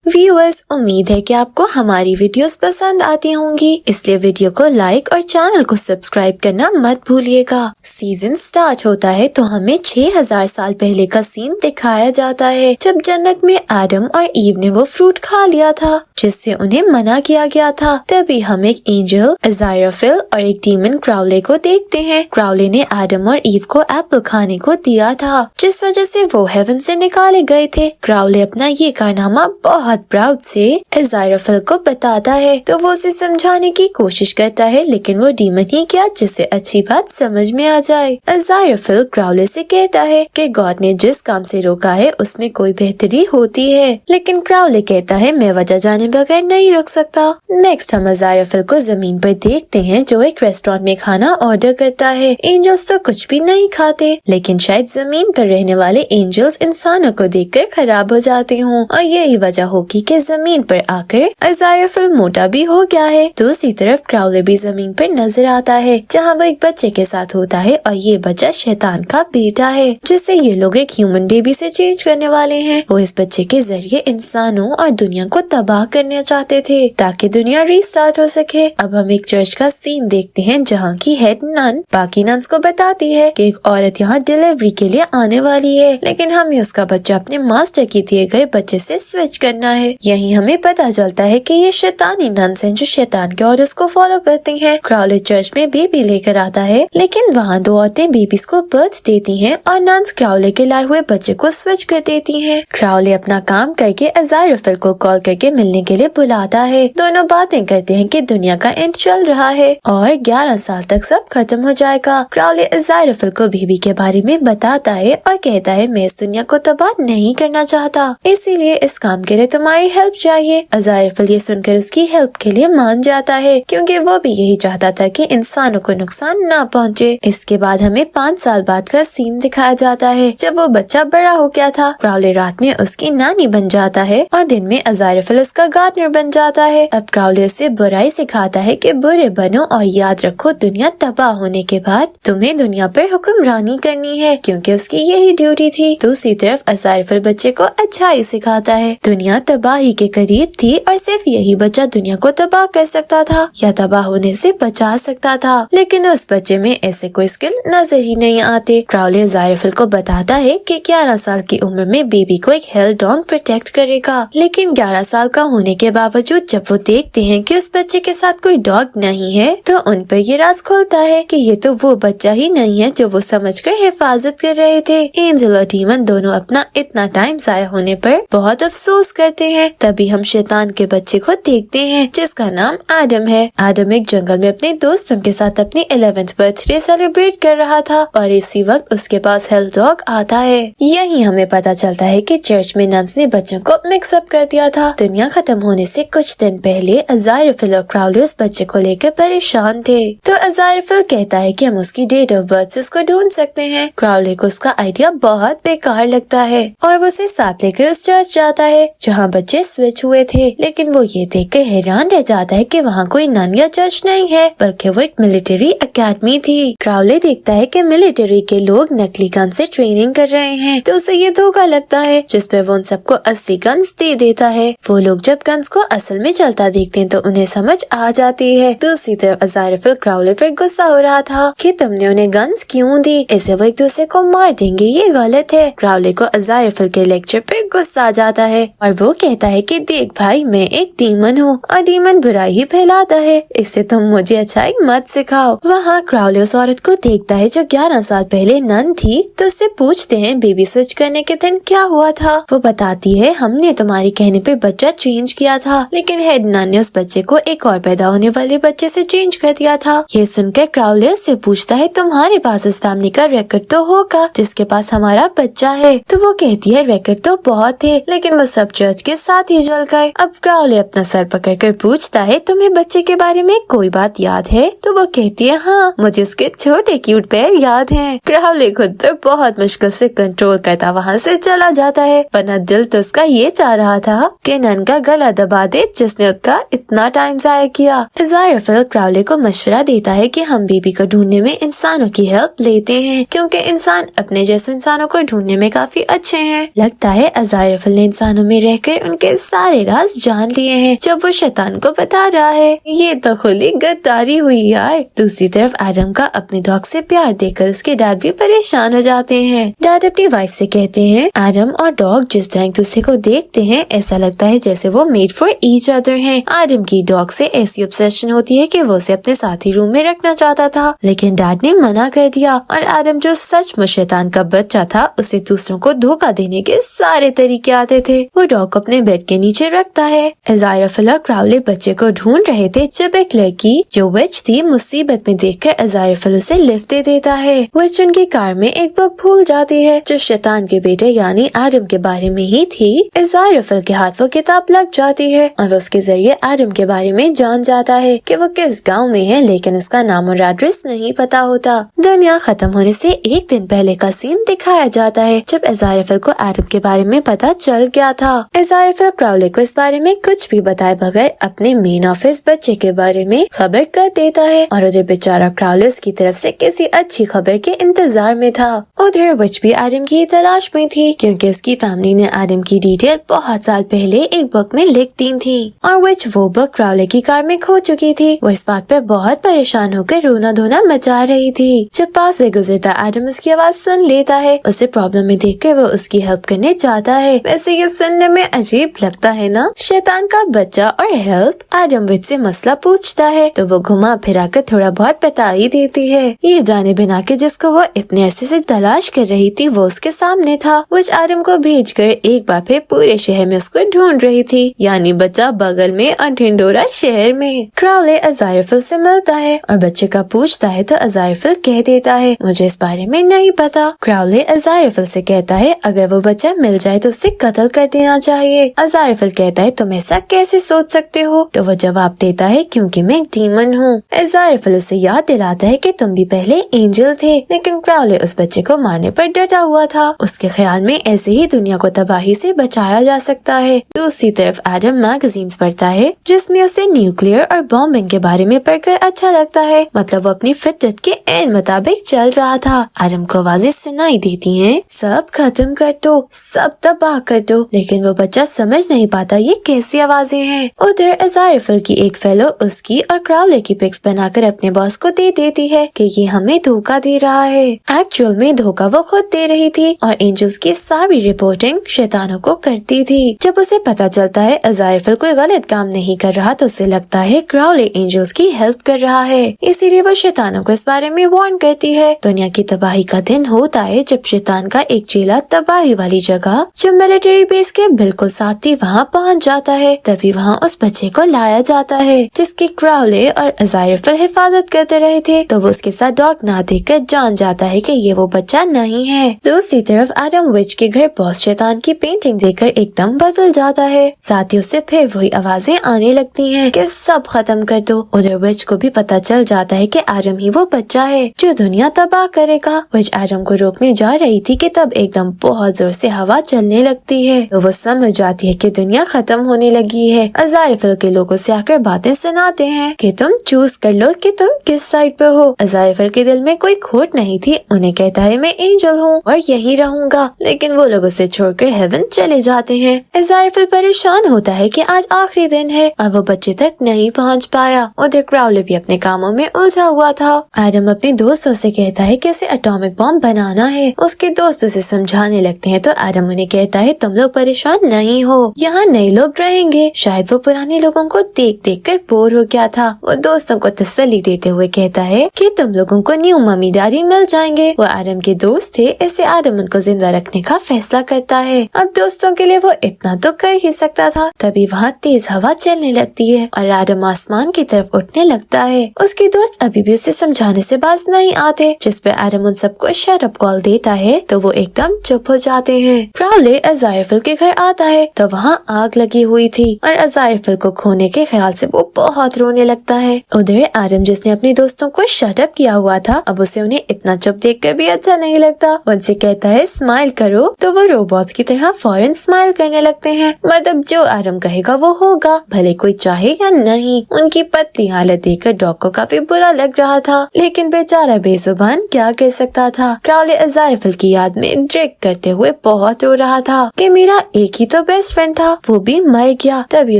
Viewers, उम्मीद है कि आपको हमारी वीडियोस पसंद आती होंगी, इसलिए वीडियो को लाइक और चैनल को सब्सक्राइब करना मत भूलिएगा। सीजन स्टार्ट होता है तो हमें 6000 साल पहले का सीन दिखाया जाता है, जब जन्नत में एडम और ईव ने वो फ्रूट खा लिया था जिससे उन्हें मना किया गया था। तभी हम एक एंजल, अज़राइल और एक डीमन क्राउले को देखते हैं। क्राउले ने एडम और ईव को एप्पल खाने को दिया था, जिस वजह से वो हेवन से निकाले गए थे। क्राउले अपना ये कारनामा बहुत प्राउड से अज़राइल को बताता है, तो वो उसे समझाने की कोशिश करता है, लेकिन वो डीमन ही क्या जिसे अच्छी बात समझ में आ जाए। अज़राइल क्राउले से कहता है कि गॉड ने जिस काम से रोका है उसमें कोई बेहतरी होती है, लेकिन क्राउले कहता है मैं वजह जाने बगैर नहीं रुक सकता। नेक्स्ट हम अज़राइल को जमीन पर देखते हैं, जो एक रेस्टोरेंट में खाना ऑर्डर करता है। एंजल्स तो कुछ भी नहीं खाते, लेकिन शायद जमीन पर रहने वाले एंजल्स इंसानों को देखकर खराब हो जाते हों, और यही वजह होगी कि जमीन पर आकर अज़राइल मोटा भी हो गया है। दूसरी तरफ क्राउले भी जमीन पर नजर आता है, जहाँ वो एक बच्चे के साथ होता है, और ये बच्चा शैतान का बेटा है, जिससे ये लोग एक ह्यूमन बेबी से चेंज करने वाले हैं। वो इस बच्चे के जरिए इंसानों और दुनिया को तबाह करना चाहते थे ताकि दुनिया रीस्टार्ट हो सके। अब हम एक चर्च का सीन देखते हैं, जहाँ की हेड नन बाकी नन्स को बताती है कि एक औरत यहाँ डिलीवरी के लिए आने वाली है, लेकिन हमें उसका बच्चा अपने मास्टर की दिए गए बच्चे से स्विच करना है। यही हमें पता चलता है कि ये शैतानी नन्स हैं जो शैतान के ऑर्डर्स को फॉलो करती हैं। क्राउले चर्च में बेबी लेकर आता है, लेकिन वहाँ दो औरतें बेबीज को बर्थ देती हैं और नन्स क्राउले के लाए हुए बच्चे को स्विच कर देती हैं। क्राउले अपना काम करके अज़राइल को कॉल करके मिलने के लिए बुलाता है। दोनों बातें करते हैं कि दुनिया का एंड चल रहा है और 11 साल तक सब खत्म हो जाएगा। क्राउले अज़राइल को बेबी के बारे में बताता है और कहता है मैं इस दुनिया को तबाह नहीं करना चाहता, इसीलिए इस काम के लिए तुम्हारी हेल्प चाहिए। अज़राइल ये सुनकर उसकी हेल्प के लिए मान जाता है, क्योंकि वो भी यही चाहता था कि इंसानों को नुकसान ना पहुँचे। इसके बाद हमें 5 साल बाद का सीन दिखाया जाता है, जब वो बच्चा बड़ा हो गया था। क्राउले रात में उसकी नानी बन जाता है और दिन में अज़राइल उसका गार्डनर बन जाता है। अब क्राउले उसे बुराई सिखाता है कि बुरे बनो और याद रखो दुनिया तबाह होने के बाद तुम्हें दुनिया पर हुक्मरानी करनी है, क्योंकि उसकी यही ड्यूटी थी। दूसरी तरफ अज़राइल बच्चे को अच्छाई सिखाता है। दुनिया तबाही के करीब थी और सिर्फ यही बच्चा दुनिया को तबाह कर सकता था या तबाह होने से बचा सकता था, लेकिन उस बच्चे में ऐसे कोई स्किल नजर ही नहीं आते। क्राउले अज़राइल को बताता है कि 11 साल की उम्र में बेबी को एक हेल डॉग प्रोटेक्ट करेगा, लेकिन 11 साल का होने के बावजूद जब वो देखते हैं कि उस बच्चे के साथ कोई डॉग नहीं है, तो उन पर ये राज खुलता है कि ये तो वो बच्चा ही नहीं है जो वो समझकर हिफाजत कर रहे थे। एंजल और डीमन दोनों अपना इतना टाइम जाया होने पर बहुत अफसोस करते हैं। तभी हम शैतान के बच्चे को देखते हैं, जिसका नाम एडम है। एडम एक जंगल में अपने दोस्तों के साथ अपनी 11th बर्थडे सेलिब्रेट कर रहा था, और इसी वक्त उसके पास हेल डॉग आता है। यही हमें पता चलता है कि चर्च में नन्स ने बच्चों को मिक्सअप कर दिया था। दुनिया खत्म होने से कुछ दिन पहले अज़राइल और क्राउले उस बच्चे को लेकर परेशान थे, तो अज़राइल कहता है कि हम उसकी डेट ऑफ बर्थ से उसको ढूंढ सकते हैं। क्राउले को उसका आइडिया बहुत बेकार लगता है और वो उसे साथ लेकर उस चर्च जाता है जहाँ बच्चे स्विच हुए थे, लेकिन वो ये देखकर हैरान रह जाता है कि वहाँ कोई नन या चर्च नहीं है, बल्कि वो एक मिलिट्री एकेडमी थी। क्राउले देखता है कि मिलिट्री के लोग नकली गन से ट्रेनिंग कर रहे हैं, तो उसे ये धोखा लगता है, जिस पे वो उन सबको असली गन्स दे देता है। वो लोग जब गन्स को असल में चलता देखते हैं तो उन्हें समझ आ जाती है। दूसरी तरफ अज़राइल क्राउले पर गुस्सा हो रहा था कि तुमने उन्हें गन्स क्यों दी, ऐसे वो एक दूसरे को मार देंगे, ये गलत है। क्राउले को अज़राइल के लेक्चर पे गुस्सा आ जाता है और वो कहता है कि देख भाई, मैं एक डीमन हूँ और डीमन बुराई ही फैलाता है, इससे तुम मुझे अच्छाई मत सिखाओ। वहाँ क्राउले उस औरत को देखता है जो 11 साल पहले नन थी, तो उससे पूछते हैं बेबी स्विच करने के दिन क्या हुआ था। वो बताती है हमने तुम्हारे कहने पे बच्चा चेंज किया था, लेकिन हेड नन ने उस बच्चे को एक और पैदा होने वाले बच्चे से चेंज कर दिया था। ये सुनकर क्राउले से पूछता है तुम्हारे पास इस फैमिली का रिकॉर्ड तो होगा जिसके पास हमारा बच्चा है। तो वो कहती है रिकॉर्ड तो बहुत थे, लेकिन वो सब चर्च के साथ ही जल गए। अब क्राउले अपना सर पकड़कर पूछता है तुम्हें बच्चे के बारे में कोई बात याद है? तो वो कहती है हाँ, मुझे उसके छोटे क्यूट पैर याद हैं। क्राउले खुद पर बहुत मुश्किल से कंट्रोल करता वहाँ से चला जाता है, वरना दिल तो उसका ये चाह रहा था कि नन का गला दबा दे जिसने उसका इतना टाइम जाया किया। अज़राइल क्राउले को मशवरा देता है कि हम बेबी को ढूंढने में इंसानों की हेल्प लेते हैं, क्योंकि इंसान अपने जैसे इंसानों को ढूंढने में काफी अच्छे हैं। लगता है अज़राइल ने इंसानों में रहकर उनके सारे राज जान लिए हैं जब वो शैतान को बता रहा है। ये तो खुली गद्दारी हुई यार। दूसरी तरफ एडम का अपने डॉग से प्यार देखकर उसके डैड भी परेशान हो जाते हैं। डैड अपनी वाइफ से कहते हैं एडम और डॉग जिस तरह एक दूसरे को देखते हैं ऐसा लगता है जैसे वो मेड फॉर ईच अदर हैं। एडम की डॉग से ऐसी ऑब्सेशन होती है कि वो उसे अपने साथ ही रूम में रखना चाहता था, लेकिन डैड ने मना कर दिया और एडम जो सचमुच शैतान का बच्चा था उसे दूसरों को धोखा देने के सारे तरीके आते थे। वो डॉग को अपने बेड के नीचे रखता है। अज़ाइरफिल और क्राउले बच्चे को ढूंढ रहे थे जब एक लड़की जो विच थी मुसीबत में देखकर अज़ाइरफिल उसे लिफ्ट दे देता है। विच उनकी कार में एक बुक भूल जाती है जो शैतान के बेटे यानी एडम के बारे में ही थी। अज़ाइरफिल के हाथ वो किताब लग जाती है और उसके जरिए एडम के बारे में जान जाता है कि वो किस गांव में है, लेकिन उसका नाम और एड्रेस नहीं पता होता। दुनिया खत्म होने से एक दिन पहले का सीन दिखाया जाता है जब अज़ाइरफिल को एडम के बारे में पता चल गया था। अज़ाइरफिल क्राउले को इस बारे में कुछ भी बताए बगैर अपने मेन ऑफिस बच्चे के बारे में खबर कर देता है और उधर बेचारा क्राउले उसकी तरफ से किसी अच्छी खबर के इंतजार में था। उधर विच भी एडम की तलाश में थी क्योंकि उसकी फैमिली ने एडम की डिटेल बहुत साल पहले एक बुक में लिख दी थी और विच वो बुक क्राउले की कार में खो चुकी थी। वो इस बात पे बहुत परेशान होकर रोना धोना मचा रही थी। जब पास से गुजरता एडम उसकी आवाज सुन लेता है। उसे प्रॉब्लम में देखकर वो उसकी हेल्प करने जाता है। वैसे ये सुनने में अजीब लगता है ना, शैतान का बच्चा और हेल्प। एडम विच से मसला पूछता है तो वो घुमा फिरा कर थोड़ा बहुत बता ही देती है। ये जाने बिना के जिसको वो इतने अरसे से तलाश कर रही थी वो उसके सामने था। विच एडम को भेजकर एक बार फिर पूरे शहर में उसको ढूंढ रही थी, यानी बच्चा बगल में और ढिंडोरा शहर में। क्राउले अज़ाइरफिल से मिलता है और बच्चे का पूछता है तो अज़ाइरफिल कह देता है मुझे इस बारे में नहीं पता। क्राउले अज़ाइरफिल से कहता है अगर वो बच्चा मिल जाए तो उसे कत्ल कर देना चाहिए। अज़ाइरफिल कहता है तुम ऐसा कैसे सोच सकते हो, तो वो जवाब देता है क्योंकि मैं एक डीमन हूँ। अज़ाइरफिल उसे याद दिलाता है कि तुम भी पहले एंजल थे, लेकिन क्राउले उस बच्चे को मारने पर डटा हुआ था। उसके ख्याल में ऐसे ही दुनिया को तबाही से बचाया जा सकता है। दूसरी तरफ एडम मैगजीन्स पढ़ता है जिसमें उसे न्यूक्लियर और बॉम्बिंग के बारे में पढ़कर अच्छा लगता है, मतलब वो अपनी फितरत के ऐन मुताबिक चल रहा था। एडम को आवाजें सुनाई देती हैं, सब खत्म कर दो, सब तबाह कर दो, लेकिन वो बच्चा समझ नहीं पाता ये कैसी आवाजें हैं। उधर अज़ाइरफिल की एक फेलो उसकी और क्राउले की पिक्स बनाकर अपने बॉस को दे देती है कि ये हमें धोखा दे रहा है। एक्चुअल में धोखा वो खुद दे रही थी और एंजल्स की सारी रिपोर्टिंग शैतानों को करती थी। जब उसे पता चलता है अज़ाइरफिल कोई गलत काम नहीं कर रहा तो उसे लगता है क्राउले एंजल्स की हेल्प कर रहा है, इसीलिए वो शैतानों को इस बारे में वार्न करती है। दुनिया की तबाही का दिन होता है जब शैतान का एक चेला तबाही वाली जगह जो मिलिट्री बेस के बिल्कुल साथ ही वहाँ पहुँच जाता है। तभी वहाँ उस बच्चे को लाया जाता है जिसकी क्राउले और अज़ाइरफिल हिफाजत करते रहे थे, तो वो उसके साथ डॉग ना देखकर जान जाता है कि ये वो बच्चा नहीं है। दूसरी तरफ एडम विच के घर बॉस शैतान की पेंटिंग देखकर एकदम बदल जाता है। साथ ही उससे फिर वही आवाजें आने लगती हैं कि सब खत्म कर दो। उधर विच को भी पता चल जाता है कि एडम ही वो बच्चा है जो दुनिया तबाह करेगा। विच एडम को रोकने जा रही थी कि तब एकदम बहुत जोर से हवा चलने लगती है, तो वो समझ जाती है कि दुनिया खत्म होने लगी है। अज़ाइरफिल के लोगों से आकर बातें सुनाते हैं कि तुम चूज कर लो कि तुम किस साइड पे हो। अज़ाइरफिल के दिल में कोई खोट नहीं थी, उन्हें कहता है मैं एंजल हूँ और यही रहूंगा, लेकिन वो लोग उसे छोड़कर हेवन चले जाते हैं। अज़ाइरफिल परेशान होता है कि आज आखिरी दिन है और वो बच्चे तक नहीं पहुंच पाया। उधर क्राउले भी अपने कामों में उलझा हुआ था। एडम अपने दोस्तों से कहता है कि उसे एटॉमिक बॉम्ब बनाना है। उसके दोस्त उसे समझाने लगते हैं तो एडम उन्हें कहता है तुम लोग परेशान नहीं हो, यहाँ नए लोग रहेंगे। शायद वो पुराने लोगों को देख देख कर बोर हो गया था। वो दोस्तों को तसल्ली देते हुए कहता है कि तुम लोगों को न्यू मम्मी डैडी मिल जाएंगे। वो एडम के दोस्त थे, ऐसे एडम उनको जिंदा रखने का फैसला करता है। अब दोस्तों के लिए वो इतना तो कर ही सकता था। तभी वहाँ तेज हवा चलने लगती है और एडम आसमान की तरफ उठने लगता है। उसके दोस्त अभी भी उसे समझाने से बाज नहीं आते, जिस पे एडम उन सबको शट अप कॉल देता है तो वो एकदम चुप हो जाते हैं। क्राउले अज़ाइरफिल के घर आता है तो वहाँ आग लगी हुई थी और अज़ाइरफिल को खोने के ख्याल से वो बहुत रोने लगता है। उधर एडम जिसने अपने दोस्तों को शट अप किया हुआ था, अब उसे उन्हें इतना चुप देखकर भी अच्छा नहीं लगता। उनसे कहता है स्माइल करो, तो वो रोबोट्स की तरह फौरन स्माइल करने लगते हैं। मतलब जो एडम कहेगा वो होगा, भले कोई चाहे या नहीं। उनकी पतली हालत देखकर डॉग को काफी बुरा लग रहा था, लेकिन बेचारा बेजुबान क्या कर सकता था। क्राउले अज़ाइरफिल की याद में ड्रिक करते हुए बहुत रो रहा था कि मेरा एक ही तो तो बेस्ट फ्रेंड था, वो भी मर गया। तभी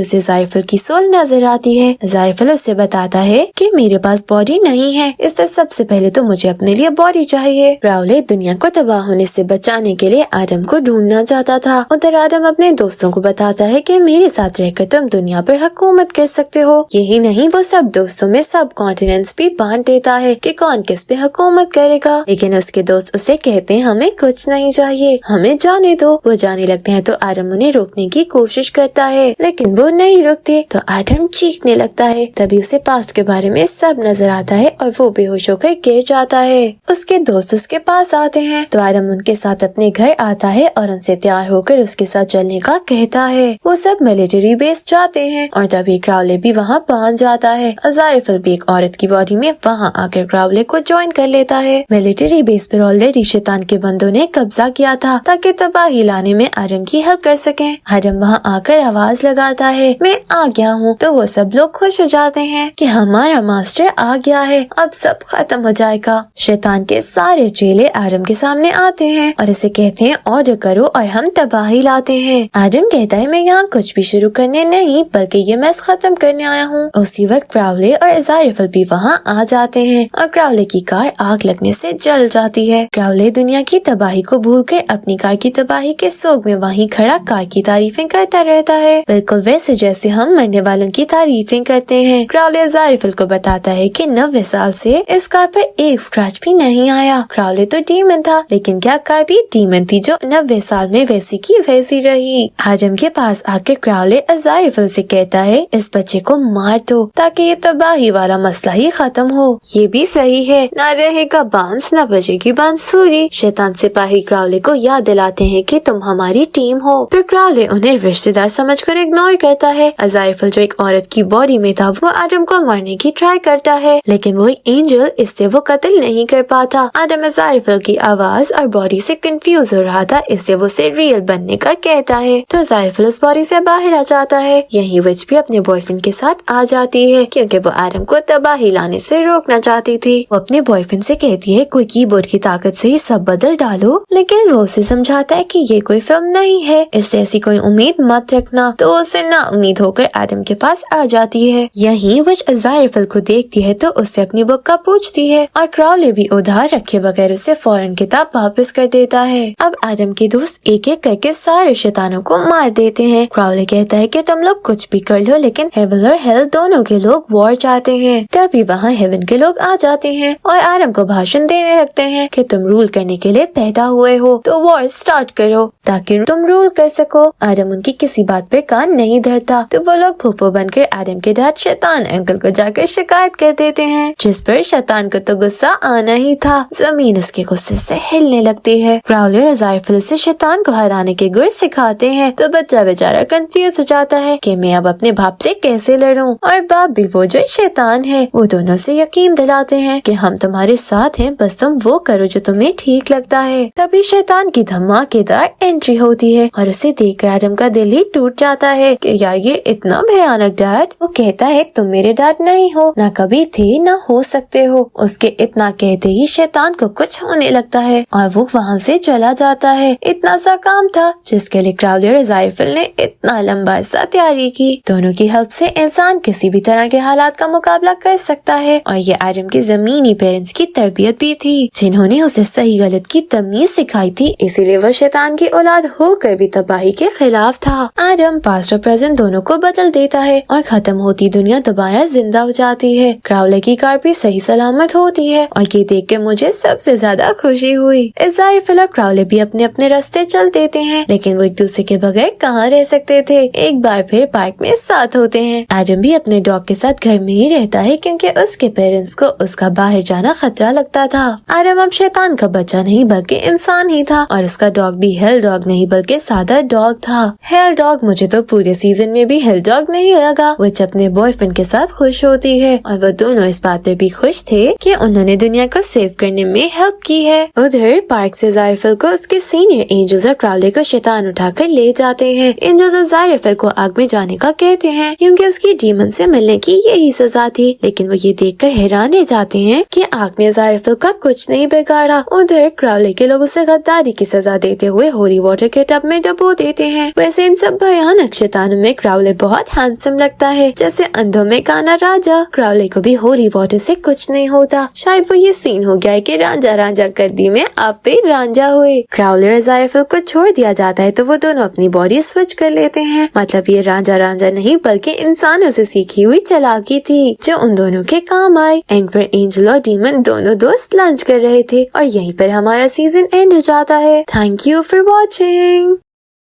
उसे इज़राइल की सोल नजर आती है। इज़राइल उसे बताता है कि मेरे पास बॉडी नहीं है, इसलिए सबसे पहले तो मुझे अपने लिए बॉडी चाहिए। क्राउले दुनिया को तबाह होने से बचाने के लिए एडम को ढूंढना चाहता था। उधर एडम अपने दोस्तों को बताता है कि मेरे साथ रहकर तुम दुनिया पर हुकूमत कर सकते हो। यही नहीं, वो सब दोस्तों में सब कॉन्टिनेंट्स भी बांट देता है कि कौन किस पे हुकूमत करेगा। लेकिन उसके दोस्त उसे कहते हैं हमें कुछ नहीं चाहिए, हमें जाने दो। वो जाने लगते हैं तो एडम उन्हें रोकने की कोशिश करता है, लेकिन वो नहीं रुकते तो एडम चीखने लगता है। तभी उसे पास्ट के बारे में सब नजर आता है और वो बेहोश होकर गिर जाता है। उसके दोस्त उसके पास आते हैं तो एडम उनके साथ अपने घर आता है और उनसे तैयार होकर उसके साथ चलने का कहता है। वो सब मिलिट्री बेस जाते हैं और तभी क्राउले भी वहाँ पहुँच जाता है। इज़राइल भी एक औरत की बॉडी में वहाँ आकर क्राउले को ज्वाइन कर लेता है। मिलिट्री बेस पर ऑलरेडी शैतान के बंदों ने कब्जा किया था ताकि तबाही लाने में एडम की हेल्प कर सके। एडम वहाँ आकर आवाज लगाता है मैं आ गया हूँ, तो वो सब लोग खुश हो जाते हैं कि हमारा मास्टर आ गया है, अब सब खत्म हो जाएगा। शैतान के सारे चेले एडम के सामने आते हैं और इसे कहते हैं ऑर्डर करो और हम तबाही लाते हैं। एडम कहता है मैं यहाँ कुछ भी शुरू करने नहीं बल्कि ये मैच खत्म करने आया हूँ। उसी वक्त क्राउले और इज़राइल भी वहाँ आ जाते हैं और क्राउले की कार आग लगने से जल जाती है। क्राउले दुनिया की तबाही को भूलकर अपनी कार की तबाही के सोग में वहीं खड़ा कार की तारीफें करता रहता है, बिल्कुल वैसे जैसे हम मरने वालों की तारीफें करते हैं। क्राउले इज़राइल को बताता है कि 90 साल से इस कार पर एक स्क्रैच भी नहीं आया। क्राउले तो डीमन था, लेकिन क्या कार भी डीमन थी जो 90 साल में वैसी की वैसी रही। एडम के पास आके क्राउले इज़राइल से कहता है इस बच्चे को मार दो ताकि ये तबाही वाला मसला ही खत्म हो। ये भी सही है, ना रहेगा बांस ना बजेगी बांसुरी। शैतान सिपाही क्राउले को याद दिलाते हैं कि तुम हमारी टीम हो। फिर क्राउले उन्हें रिश्तेदार समझकर इग्नोर करता है। इज़राइल जो एक औरत की बॉडी में था वो एडम को मारने की ट्राई करता है, लेकिन वो एक एंजल, इससे वो कत्ल नहीं कर पाता। एडम इज़राइल की आवाज और बॉडी से कंफ्यूज हो रहा था, इससे वो उसे रियल बनने का कहता है। तो इज़राइल उस बॉडी से बाहर आ जाता है। यही विच भी अपने बॉयफ्रेंड के साथ आ जाती है क्योंकि वो एडम को तबाही लाने से रोकना चाहती थी। वो अपने बॉयफ्रेंड से कहती है कोई कीबोर्ड की ताकत से ही सब बदल डालो, लेकिन वो उसे समझाता है कि ये कोई फिल्म नहीं है, इससे ऐसी कोई उम्मीद मत रखना। तो उसे ना उम्मीद होकर एडम के पास आ जाती है। यही विच इज़राइल को देखती है तो उससे अपनी बुक का पूछती है और क्राउले भी उधार रखे बगैर उसे फौरन किताब वापस कर देता है। अब एडम के दोस्त एक एक करके सारे शैतानों को मार देते हैं। क्राउले कहता है कि तुम लोग कुछ भी कर लो, लेकिन हेवन और हेल दोनों के लोग वॉर चाहते हैं। तभी वहाँ हेवन के लोग आ जाते हैं और एडम को भाषण देने लगते हैं कि तुम रूल करने के लिए पैदा हुए हो, तो वॉर स्टार्ट करो ताकि तुम रूल कर सको। एडम उनकी किसी बात पर कान नहीं धरता, तो वो लोग फूफो बनकर एडम के डैड शैतान अंकल को जाकर शिकायत कर देते हैं, जिस पर शैतान को तो गुस्सा आना ही था। जमीन उसके गुस्से से हिलने लगती है। क्राउले और इज़राइल से शैतान को हराने के गुर सिखाते हैं, तो बच्चा बेचारा कंफ्यूज हो जाता है कि मैं अब अपने बाप से कैसे लड़ूं। और बाप भी वो जो शैतान है। वो दोनों से यकीन दिलाते हैं कि हम तुम्हारे साथ हैं, बस तुम वो करो जो तुम्हें ठीक लगता है। तभी शैतान की धमाकेदार एंट्री होती है और उसे देखकर एडम का दिल ही टूट जाता है कि यार ये इतना भयानक डैड। वो कहता है तुम मेरे डैड नहीं हो, ना कभी थे ना हो सकते हो। उसके इतना कहते ही शैतान को कुछ होने लगता है और वो वहाँ से चला जाता है। इतना सा काम था जिसके लिए क्राउले और इज़राइल ने इतना लंबा अरसा तैयारी की। दोनों की हेल्प से इंसान किसी भी तरह के हालात का मुकाबला कर सकता है और ये एडम के जमीनी पेरेंट्स की तरबियत भी थी, जिन्होंने उसे सही गलत की तमीज सिखाई थी। इसीलिए वो शैतान की औलाद होकर भी तबाही के खिलाफ था। एडम पास्ट और प्रेजेंट दोनों को बदल देता है और खत्म होती दुनिया दोबारा जिंदा हो जाती है। क्राउले की कार भी सही सलामत होती है और ये देख के मुझे सबसे ज्यादा खुशी हुई। इज़राइल और क्राउले भी अपने अपने रास्ते चल देते हैं, लेकिन वो एक दूसरे के बगैर कहाँ रह सकते थे। एक बार फिर पार्क में साथ होते हैं। एडम भी अपने डॉग के साथ घर में ही रहता है क्योंकि उसके पेरेंट्स को उसका बाहर जाना खतरा लगता था। एडम अब शैतान का बच्चा नहीं बल्कि इंसान ही था और उसका डॉग भी हेल डॉग नहीं बल्कि सादा डॉग था। हेल डॉग मुझे तो पूरे सीजन में भी हेल डॉग नहीं लगा। वो अपने बॉयफ्रेंड के साथ खुश होती है और वो दोनों इस बात पे भी खुश थे कि उन्होंने दुनिया को सेव करने में हेल्प की है। उधर पार्क से इज़राइल को उसके सीनियर एंजल्स और क्राउले को शैतान उठाकर ले जाते हैं। एंजल्स इज़राइल को आग में जाने का कहते हैं क्योंकि उसकी डीमन से मिलने की यही सजा थी, लेकिन वो ये देखकर हैरान रह जाते हैं कि आग ने इज़राइल का कुछ नहीं बिगाड़ा। उधर क्राउले के लोग उसे गद्दारी की सजा देते हुए होली वाटर के टब में डुबो देते لیتے ہیں۔ ویسے ان سب بھیانک شیطانوں میں کراؤلے بہت ہینڈسم لگتا ہے، جیسے اندھوں میں کانا راجا۔ کراؤلے کو بھی ہولی واٹر سے کچھ نہیں ہوتا، شاید وہ یہ سین ہو گیا ہے کہ رانجا رانجا کر دی میں آپ پہ رانجا ہوئے۔ کراؤلے اور زائفل کو چھوڑ دیا جاتا ہے تو وہ دونوں اپنی باڈی سوئچ کر لیتے ہیں، مطلب یہ رانجا رانجا نہیں بلکہ انسانوں سے سیکھی ہوئی چالاکی تھی جو ان دونوں کے کام آئی۔ اینڈ پر اینجل اور ڈیمن دونوں دوست لنچ کر رہے تھے اور یہیں پر ہمارا سیزن اینڈ ہو جاتا ہے۔ Thank you for watching.